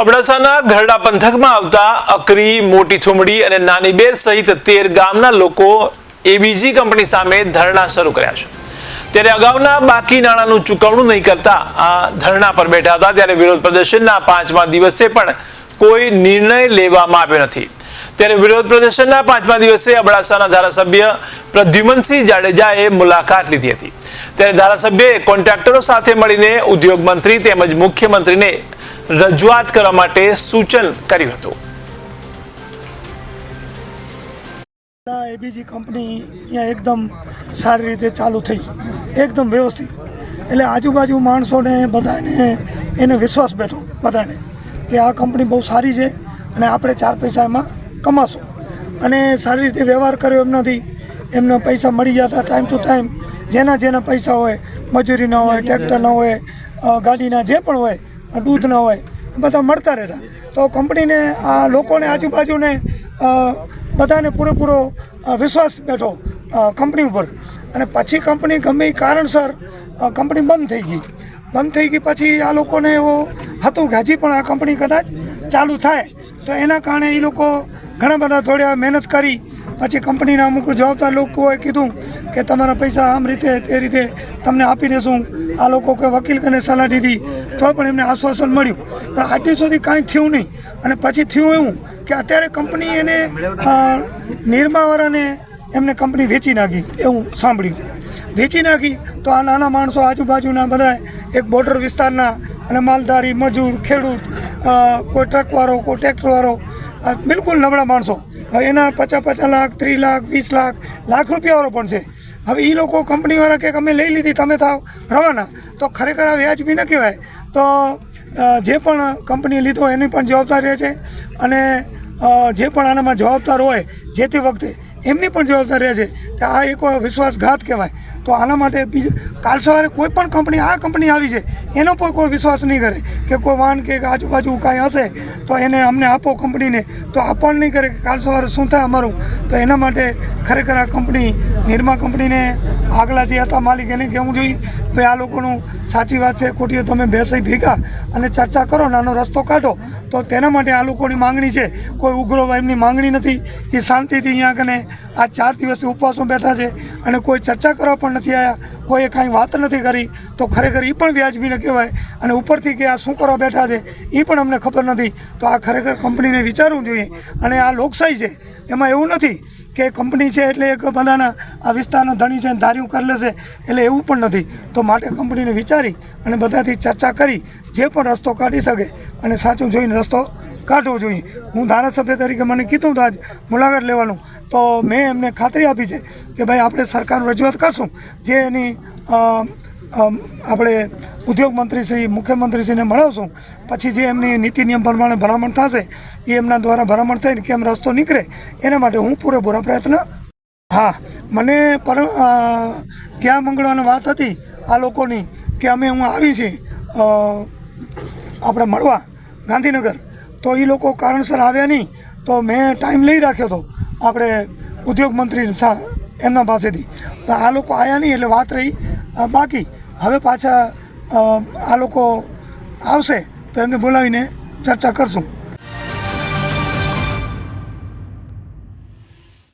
અબડાસાના ઘરડા પંથકમાં આવતા અકરી, મોટી થુમડી અને નાની બેર સહિત 13 ગામના લોકો એબીજી કંપની સામે ધરણા શરૂ કર્યા છે। ત્યારે અગાઉના બાકી નાણાંનું ચૂકવણું નહીં કરતા આ ધરણા પર બેઠા હતા। ત્યારે વિરોધ પ્રદર્શનના 5મા દિવસે પણ કોઈ નિર્ણય લેવામાં આવ્યો નથી। ત્યારે વિરોધ પ્રદર્શનના 5મા દિવસે અબડાસાના ધારાસભ્ય પ્રદ્યુમનસિંહ જાડેજાએ મુલાકાત લીધી હતી। ત્યારે ધારાસભ્યએ કોન્ટ્રાક્ટરો સાથે મળીને ઉદ્યોગ મંત્રી તેમજ મુખ્યમંત્રીને રજૂઆત કરવા માટે સૂચન કર્યું હતું। એબીજી કંપની ત્યાં એકદમ સારી રીતે ચાલુ થઈ, એકદમ વ્યવસ્થિત, એટલે આજુબાજુ માણસોને બધાને એને વિશ્વાસ બેઠો બધાને કે આ કંપની બહુ સારી છે અને આપણે 4 પૈસા એમાં કમાશું, અને સારી રીતે વ્યવહાર કર્યો એમનાથી એમને પૈસા મળી જતા ટાઈમ ટુ ટાઈમ। જેના પૈસા હોય, મજૂરીના હોય, ટ્રેક્ટરના હોય, ગાડીના જે પણ હોય, દૂધના હોય, બધા મળતા રહેતા। તો કંપનીને આ લોકોને આજુબાજુને બધાને પૂરેપૂરો વિશ્વાસ બેઠો કંપની ઉપર। અને પછી કંપની ગમે એ કારણસર કંપની બંધ થઈ ગઈ પછી આ લોકોને એવો હતું કે હજી પણ આ કંપની કદાચ ચાલુ થાય, તો એના કારણે એ લોકો ઘણા બધા થોડા મહેનત કરી પછી કંપનીના અમુક જવાબદાર લોકોએ કીધું કે તમારા પૈસા આમ રીતે તે રીતે તમને આપી દેશું। આ લોકો કોઈ વકીલ કને સલાહ દીધી તો પણ એમને આશ્વાસન મળ્યું, પણ આટલી સુધી કાંઈ થયું નહીં। અને પછી થયું એવું કે અત્યારે કંપની એને નિરમાવાળાને એમને કંપની વેચી નાખી એવું સાંભળ્યું છે। વેચી નાખી તો આ નાના માણસો આજુબાજુના બધા એક બોર્ડર વિસ્તારના અને માલધારી, મજૂર, ખેડૂત, કોઈ ટ્રકવાળો, કોઈ ટ્રેક્ટરવાળો, બિલકુલ નબળા માણસો, હવે એના 50 લાખ, 30 લાખ, 20 લાખ રૂપિયાવાળો પણ છે। હવે એ લોકો કંપનીવાળા કે અમે લઈ લીધી, તમે થાવ રવાના, તો ખરેખર આ વ્યાજબી ન કહેવાય। તો જે પણ કંપની લીધો એની પણ જવાબદારી રહે છે, અને જે પણ આનામાં જવાબદાર હોય જે તે વખતે એમની પણ જવાબદારી રહે છે કે આ એક વિશ્વાસઘાત કહેવાય। તો આના માટે કાલ સવારે કોઈ પણ કંપની આ કંપની આવી છે એનો પણ કોઈ વિશ્વાસ નહીં કરે કે કોઈ વાહન કે આજુબાજુ કાંઈ હશે તો એને અમને આપો કંપનીને, તો આપવાનું નહીં કરે કે કાલ સવારે શું થાય અમારું। તો એના માટે ખરેખર આ કંપની નિરમા કંપનીને આગલા જે હતા માલિક એને કહેવું જોઈએ ભાઈ આ લોકોનું સાચી વાત છે ખોટી, તમે બેસી ભેગા અને ચર્ચા કરો, નાનો રસ્તો કાઢો। તો તેના માટે આ લોકોની માંગણી છે, કોઈ ઉગ્ર એમની માંગણી નથી। એ શાંતિથી અહીંયા કને આ 4 દિવસથી ઉપવાસો બેઠા છે અને કોઈ ચર્ચા કરવા પણ નથી આવ્યા, કોઈએ કાંઈ વાત નથી કરી, તો ખરેખર એ પણ વ્યાજબી ન કહેવાય। અને ઉપરથી કે આ શું કરવા બેઠા છે એ પણ અમને ખબર નથી। તો આ ખરેખર કંપનીને વિચારવું જોઈએ। અને આ લોકશાહી છે, એમાં એવું નથી કે કંપની છે એટલે એક બધાના આ વિસ્તારનો ધણી છે ધાર્યું કરી લેશે, એટલે એવું પણ નથી। તો માટે કંપનીને વિચારી અને બધાથી ચર્ચા કરી જે પણ રસ્તો કાઢી શકે અને સાચું જોઈને રસ્તો કાઢવો જોઈએ। હું ધારાસભ્ય તરીકે મને કીધું તો આજ મુલાકાત લેવાનું, તો મેં એમને ખાતરી આપી છે કે ભાઈ આપણે સરકારનું રજૂઆત કરશું, જે એની આપણે ઉદ્યોગ મંત્રીશ્રી, મુખ્યમંત્રીશ્રીને મળાવશું, પછી જે એમની નીતિ નિયમ પ્રમાણે ભલામણ થશે એ એમના દ્વારા ભલામણ થઈને કેમ રસ્તો નીકળે એના માટે હું પૂરેપૂરા પ્રયત્ન। હા, મને ક્યાં મંગળવાની વાત હતી આ લોકોની કે અમે હું આવી છીએ આપણે મળવા ગાંધીનગર, તો એ લોકો કારણસર આવ્યા નહીં, તો મેં ટાઈમ લઈ રાખ્યો હતો આપણે ઉદ્યોગ મંત્રી એમના પાસેથી, તો આ લોકો આવ્યા નહીં એટલે વાત રહી બાકી। હવે પાછા આ લોકો આવશે તો એમને બોલાવીને ચર્ચા કરશું।